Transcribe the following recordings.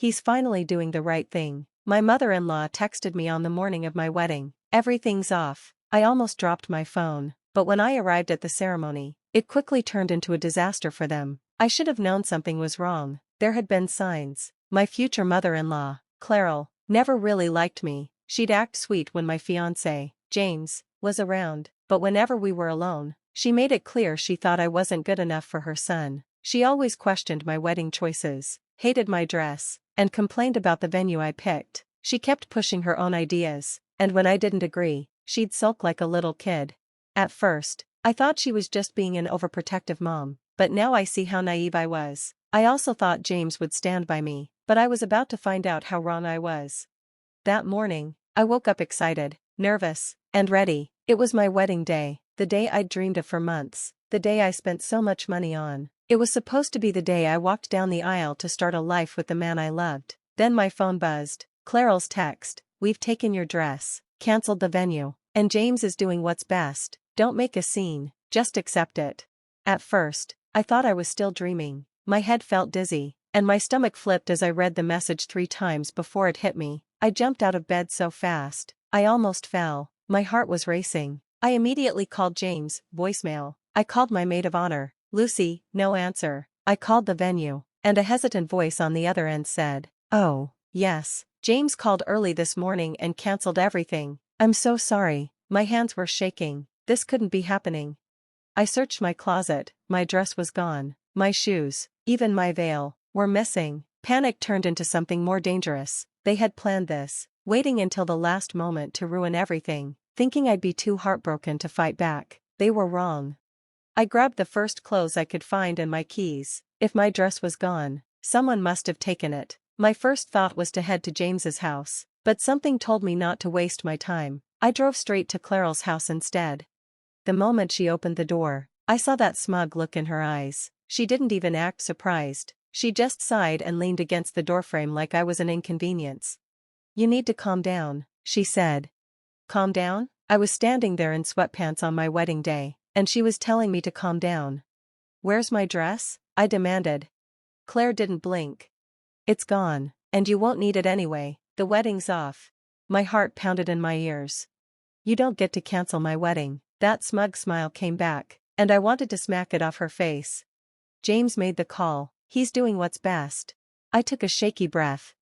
He's finally doing the right thing. My mother-in-law texted me on the morning of my wedding. Everything's off. I almost dropped my phone, but when I arrived at the ceremony, it quickly turned into a disaster for them. I should have known something was wrong. There had been signs. My future mother-in-law, Clarel, never really liked me. She'd act sweet when my fiancé, James, was around, but whenever we were alone, she made it clear she thought I wasn't good enough for her son. She always questioned my wedding choices, hated my dress, and complained about the venue I picked. She kept pushing her own ideas, and when I didn't agree, she'd sulk like a little kid. At first, I thought she was just being an overprotective mom, but now I see how naive I was. I also thought James would stand by me, but I was about to find out how wrong I was. That morning, I woke up excited, nervous, and ready. It was my wedding day, the day I'd dreamed of for months, the day I spent so much money on. It was supposed to be the day I walked down the aisle to start a life with the man I loved. Then my phone buzzed. Clarel's text, "We've taken your dress, canceled the venue, and James is doing what's best. Don't make a scene, just accept it." At first, I thought I was still dreaming. My head felt dizzy, and my stomach flipped as I read the message 3 times before it hit me. I jumped out of bed so fast, I almost fell. My heart was racing. I immediately called James, voicemail. I called my maid of honor, Lucy, no answer. I called the venue, and a hesitant voice on the other end said, "Oh, yes, James called early this morning and canceled everything. I'm so sorry." My hands were shaking. This couldn't be happening. I searched my closet. My dress was gone. My shoes, even my veil, were missing. Panic turned into something more dangerous. They had planned this, waiting until the last moment to ruin everything, thinking I'd be too heartbroken to fight back. They were wrong. I grabbed the first clothes I could find and my keys. If my dress was gone, someone must have taken it. My first thought was to head to James's house, but something told me not to waste my time. I drove straight to Clarel's house instead. The moment she opened the door, I saw that smug look in her eyes. She didn't even act surprised. She just sighed and leaned against the doorframe like I was an inconvenience. "You need to calm down," she said. Calm down? I was standing there in sweatpants on my wedding day, and she was telling me to calm down. "Where's my dress?" I demanded. Claire didn't blink. "It's gone, and you won't need it anyway. The wedding's off." My heart pounded in my ears. "You don't get to cancel my wedding." That smug smile came back, and I wanted to smack it off her face. "James made the call. He's doing what's best." I took a shaky breath.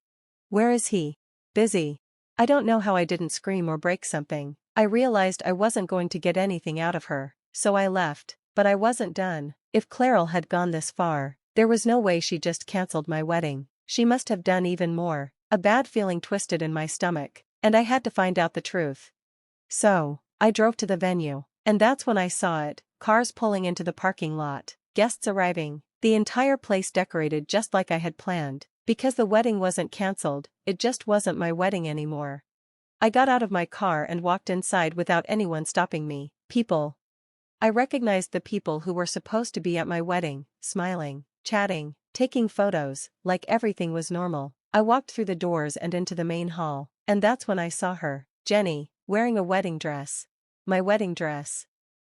"Where is he?" "Busy." I don't know how I didn't scream or break something. I realized I wasn't going to get anything out of her, so I left. But I wasn't done. If Clarel had gone this far, there was no way she just cancelled my wedding. She must have done even more. A bad feeling twisted in my stomach, and I had to find out the truth. So, I drove to the venue, and that's when I saw it, cars pulling into the parking lot, guests arriving, the entire place decorated just like I had planned. Because the wedding wasn't cancelled, it just wasn't my wedding anymore. I got out of my car and walked inside without anyone stopping me. People. I recognized the people who were supposed to be at my wedding, smiling, chatting, taking photos, like everything was normal. I walked through the doors and into the main hall, and that's when I saw her, Jenny, wearing a wedding dress. My wedding dress.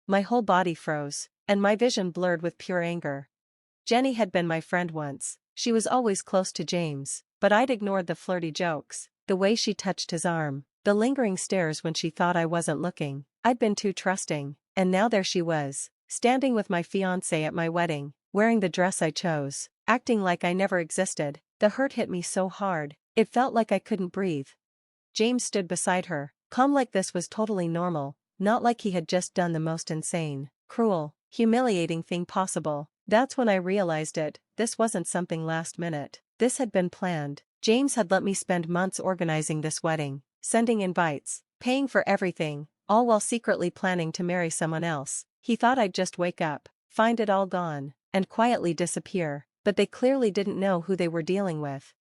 My whole body froze, and my vision blurred with pure anger. Jenny had been my friend once. She was always close to James, but I'd ignored the flirty jokes, the way she touched his arm, the lingering stares when she thought I wasn't looking. I'd been too trusting, and now there she was, standing with my fiancé at my wedding, wearing the dress I chose, acting like I never existed. The hurt hit me so hard, it felt like I couldn't breathe. James stood beside her, calm like this was totally normal, not like he had just done the most insane, cruel, humiliating thing possible. That's when I realized it. This wasn't something last minute. This had been planned. James had let me spend months organizing this wedding, sending invites, paying for everything, all while secretly planning to marry someone else. He thought I'd just wake up, find it all gone, and quietly disappear, but they clearly didn't know who they were dealing with.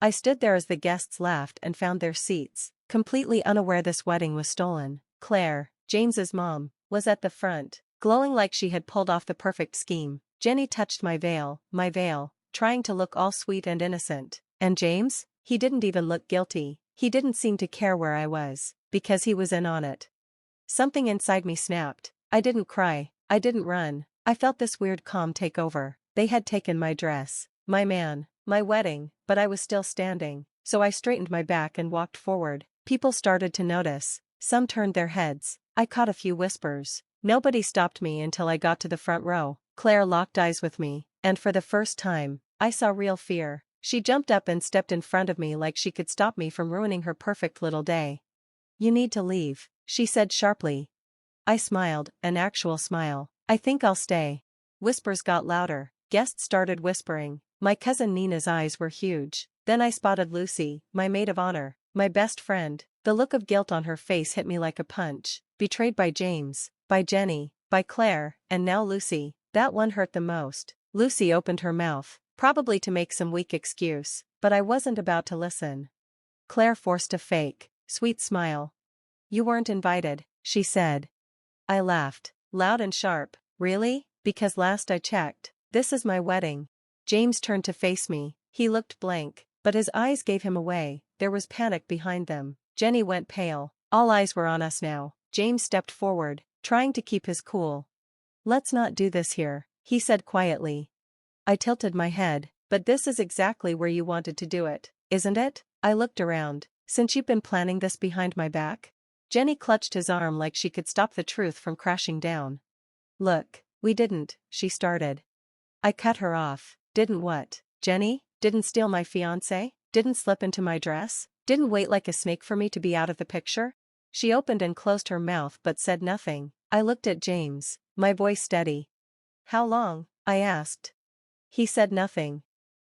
I stood there as the guests laughed and found their seats, completely unaware this wedding was stolen. Claire, James's mom, was at the front, glowing like she had pulled off the perfect scheme. Jenny touched my veil, trying to look all sweet and innocent. And James? He didn't even look guilty. He didn't seem to care where I was, because he was in on it. Something inside me snapped. I didn't cry, I didn't run. I felt this weird calm take over. They had taken my dress, my man, My wedding, but I was still standing, so I straightened my back and walked forward. People started to notice, some turned their heads, I caught a few whispers. Nobody stopped me until I got to the front row. Claire locked eyes with me, and for the first time, I saw real fear. She jumped up and stepped in front of me like she could stop me from ruining her perfect little day. "You need to leave," she said sharply. I smiled, an actual smile. "I think I'll stay." Whispers got louder, guests started whispering. My cousin Nina's eyes were huge. Then I spotted Lucy, my maid of honor, my best friend. The look of guilt on her face hit me like a punch. Betrayed by James, by Jenny, by Claire, and now Lucy. That one hurt the most. Lucy opened her mouth, probably to make some weak excuse, but I wasn't about to listen. Claire forced a fake, sweet smile. "You weren't invited," she said. I laughed, loud and sharp. "Really? Because last I checked, this is my wedding." James turned to face me. He looked blank, but his eyes gave him away. There was panic behind them. Jenny went pale. All eyes were on us now. James stepped forward, trying to keep his cool. "Let's not do this here," he said quietly. I tilted my head. "But this is exactly where you wanted to do it, isn't it?" I looked around. "Since you've been planning this behind my back?" Jenny clutched his arm like she could stop the truth from crashing down. "Look, we didn't," she started. I cut her off. "Didn't what, Jenny? Didn't steal my fiancé? Didn't slip into my dress? Didn't wait like a snake for me to be out of the picture?" She opened and closed her mouth but said nothing. I looked at James, my voice steady. "How long?" I asked. He said nothing.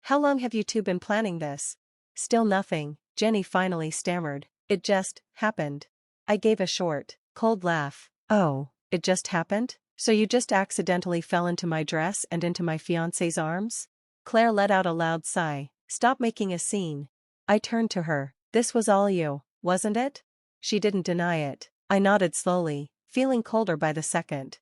"How long have you two been planning this?" Still nothing. Jenny finally stammered. "It just happened." I gave a short, cold laugh. "Oh, it just happened? So you just accidentally fell into my dress and into my fiancé's arms?" Claire let out a loud sigh. "Stop making a scene." I turned to her. "This was all you, wasn't it?" She didn't deny it. I nodded slowly, feeling colder by the second.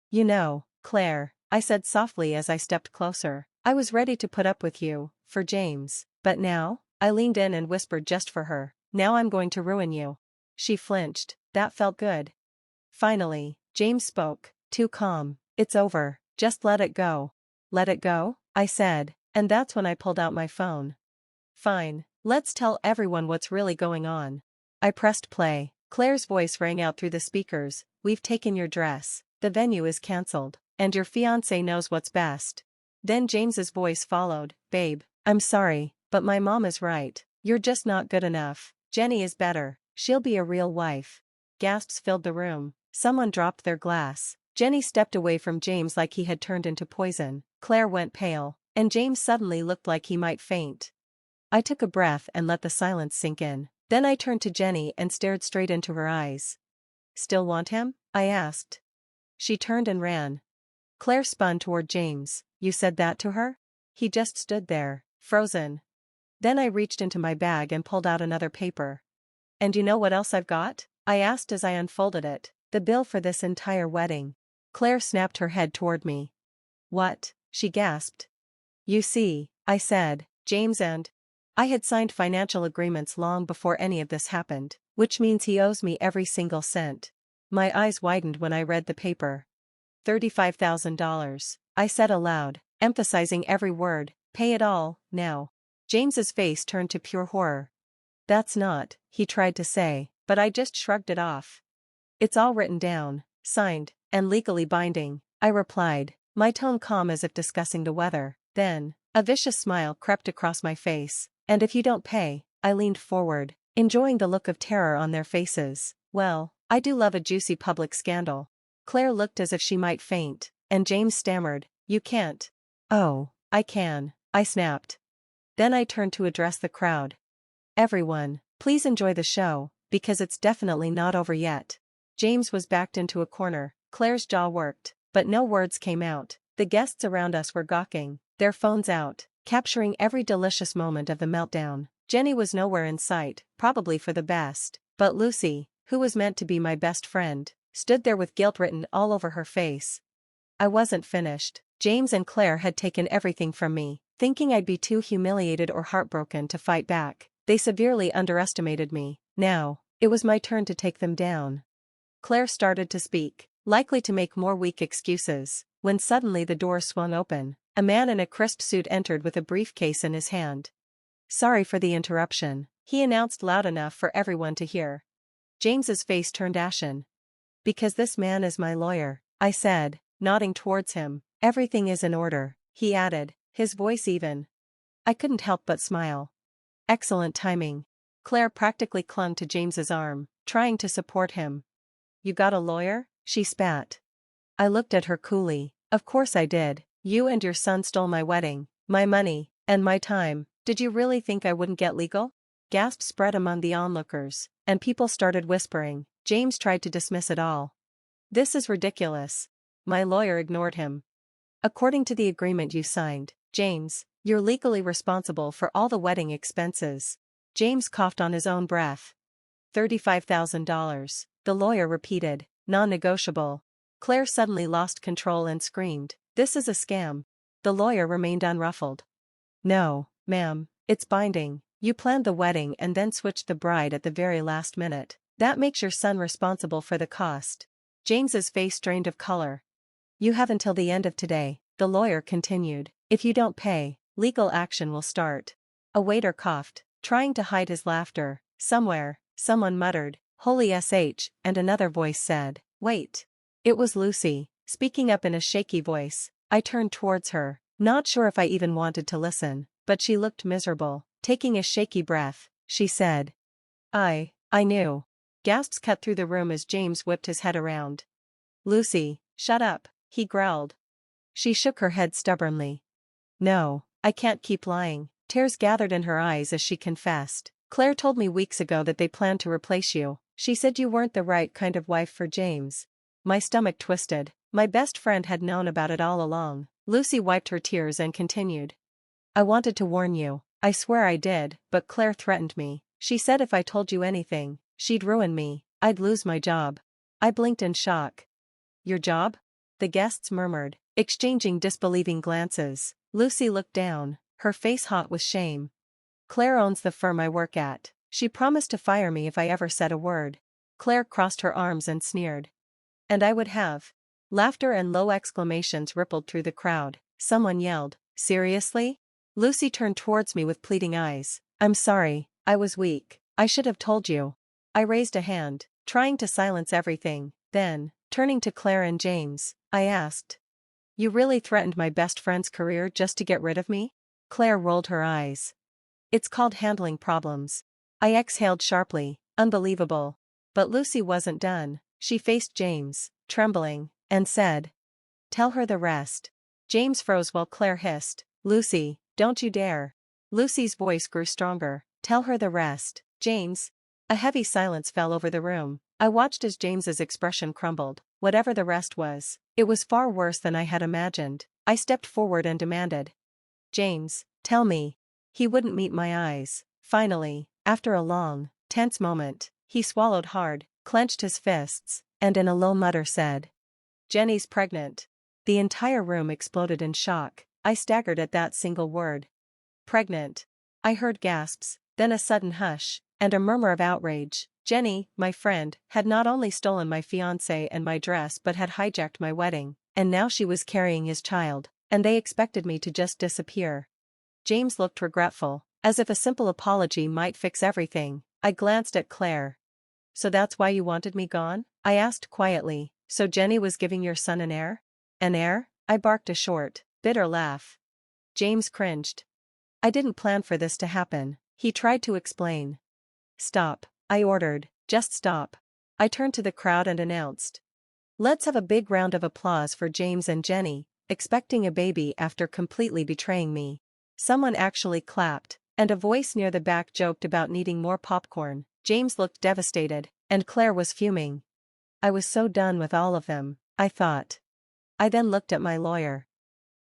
"You know, Claire," I said softly as I stepped closer, "I was ready to put up with you, for James, but now?" I leaned in and whispered just for her, "Now I'm going to ruin you." She flinched. That felt good. Finally, James spoke, too calm. "It's over, just let it go." "Let it go?" I said, and that's when I pulled out my phone. "Fine, let's tell everyone what's really going on." I pressed play. Claire's voice rang out through the speakers. "We've taken your dress, the venue is cancelled, and your fiancé knows what's best." Then James's voice followed. "Babe, I'm sorry, but my mom is right. You're just not good enough. Jenny is better. She'll be a real wife." Gasps filled the room. Someone dropped their glass. Jenny stepped away from James like he had turned into poison. Claire went pale, and James suddenly looked like he might faint. I took a breath and let the silence sink in. Then I turned to Jenny and stared straight into her eyes. "Still want him?" I asked. She turned and ran. Claire spun toward James. "You said that to her?" He just stood there, frozen. Then I reached into my bag and pulled out another paper. "And you know what else I've got?" I asked as I unfolded it. "The bill for this entire wedding." Claire snapped her head toward me. "What?" she gasped. "You see," I said, "James and I had signed financial agreements long before any of this happened, which means he owes me every single cent." My eyes widened when I read the paper. $35,000, I said aloud, emphasizing every word. "Pay it all, now." James's face turned to pure horror. "That's not," he tried to say, but I just shrugged it off. "It's all written down, signed, and legally binding," I replied, my tone calm as if discussing the weather. Then, a vicious smile crept across my face. "And if you don't pay," I leaned forward, enjoying the look of terror on their faces. "Well, I do love a juicy public scandal." Claire looked as if she might faint, and James stammered, "You can't." "Oh, I can," I snapped. Then I turned to address the crowd. "Everyone, please enjoy the show, because it's definitely not over yet." James was backed into a corner. Claire's jaw worked, but no words came out. The guests around us were gawking, their phones out, capturing every delicious moment of the meltdown. Jenny was nowhere in sight, probably for the best, but Lucy, who was meant to be my best friend, stood there with guilt written all over her face. I wasn't finished. James and Claire had taken everything from me, thinking I'd be too humiliated or heartbroken to fight back. They severely underestimated me. Now, it was my turn to take them down. Claire started to speak, likely to make more weak excuses, when suddenly the door swung open. A man in a crisp suit entered with a briefcase in his hand. "Sorry for the interruption," he announced loud enough for everyone to hear. James's face turned ashen. "Because this man is my lawyer," I said, nodding towards him. "Everything is in order," he added, his voice even. I couldn't help but smile. Excellent timing. Claire practically clung to James's arm, trying to support him. "You got a lawyer?" she spat. I looked at her coolly. "Of course I did. You and your son stole my wedding, my money, and my time. Did you really think I wouldn't get legal?" Gasps spread among the onlookers, and people started whispering. James tried to dismiss it all. "This is ridiculous." My lawyer ignored him. "According to the agreement you signed, James, you're legally responsible for all the wedding expenses." James coughed on his own breath. $35,000, the lawyer repeated, non-negotiable. Claire suddenly lost control and screamed, "This is a scam." The lawyer remained unruffled. "No, ma'am, it's binding. You planned the wedding and then switched the bride at the very last minute. That makes your son responsible for the cost." James's face drained of color. "You have until the end of today," the lawyer continued. "If you don't pay, legal action will start." A waiter coughed, trying to hide his laughter. Somewhere, someone muttered, "Holy sh," and another voice said, "Wait." It was Lucy, speaking up in a shaky voice. I turned towards her, not sure if I even wanted to listen, but she looked miserable. Taking a shaky breath, she said, I knew." Gasps cut through the room as James whipped his head around. "Lucy, shut up," he growled. She shook her head stubbornly. "No, I can't keep lying." Tears gathered in her eyes as she confessed. "Claire told me weeks ago that they planned to replace you. She said you weren't the right kind of wife for James." My stomach twisted. My best friend had known about it all along. Lucy wiped her tears and continued. "I wanted to warn you. I swear I did, but Claire threatened me. She said if I told you anything, she'd ruin me. I'd lose my job." I blinked in shock. "Your job?" the guests murmured, exchanging disbelieving glances. Lucy looked down, her face hot with shame. "Claire owns the firm I work at. She promised to fire me if I ever said a word." Claire crossed her arms and sneered. "And I would have." Laughter and low exclamations rippled through the crowd. Someone yelled, "Seriously?" Lucy turned towards me with pleading eyes. "I'm sorry, I was weak. I should have told you." I raised a hand, trying to silence everything. Then, turning to Claire and James, I asked, "You really threatened my best friend's career just to get rid of me?" Claire rolled her eyes. "It's called handling problems." I exhaled sharply, unbelievable. But Lucy wasn't done. She faced James, trembling, and said, "Tell her the rest." James froze while Claire hissed, "Lucy, don't you dare." Lucy's voice grew stronger. "Tell her the rest, James." A heavy silence fell over the room. I watched as James's expression crumbled. Whatever the rest was, it was far worse than I had imagined. I stepped forward and demanded, "James, tell me." He wouldn't meet my eyes. Finally, after a long, tense moment, he swallowed hard, clenched his fists, and in a low mutter said, "Jenny's pregnant." The entire room exploded in shock. I staggered at that single word. "Pregnant." I heard gasps, then a sudden hush, and a murmur of outrage. Jenny, my friend, had not only stolen my fiancé and my dress but had hijacked my wedding, and now she was carrying his child, and they expected me to just disappear. James looked regretful, as if a simple apology might fix everything. I glanced at Claire. "So that's why you wanted me gone?" I asked quietly. "So Jenny was giving your son an heir?" "An heir?" I barked a short, bitter laugh. James cringed. "I didn't plan for this to happen," he tried to explain. "Stop," I ordered, "just stop." I turned to the crowd and announced, "Let's have a big round of applause for James and Jenny, expecting a baby after completely betraying me." Someone actually clapped, and a voice near the back joked about needing more popcorn. James looked devastated, and Claire was fuming. I was so done with all of them, I thought. I then looked at my lawyer.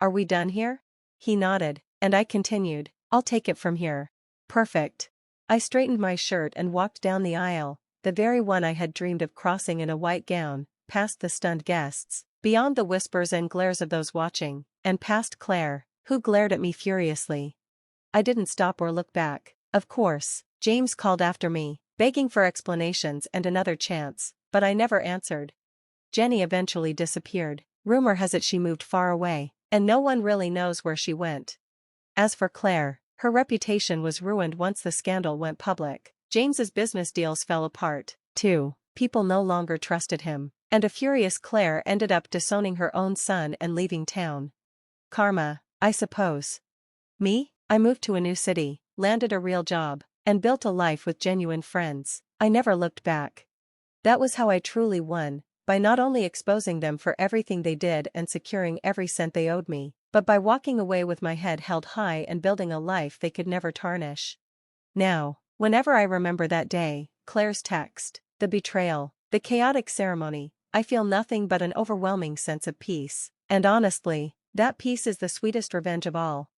"Are we done here?" He nodded, and I continued, "I'll take it from here." "Perfect." I straightened my shirt and walked down the aisle, the very one I had dreamed of crossing in a white gown, past the stunned guests, beyond the whispers and glares of those watching, and past Claire, who glared at me furiously. I didn't stop or look back. Of course, James called after me, begging for explanations and another chance, but I never answered. Jenny eventually disappeared. Rumor has it she moved far away. and no one really knows where she went. As for Claire, her reputation was ruined once the scandal went public. James's business deals fell apart, too. People no longer trusted him, and a furious Claire ended up disowning her own son and leaving town. Karma, I suppose. Me? I moved to a new city, landed a real job, and built a life with genuine friends. I never looked back. That was how I truly won, by not only exposing them for everything they did and securing every cent they owed me, but by walking away with my head held high and building a life they could never tarnish. Now, whenever I remember that day, Claire's text, the betrayal, the chaotic ceremony, I feel nothing but an overwhelming sense of peace. And honestly, that peace is the sweetest revenge of all.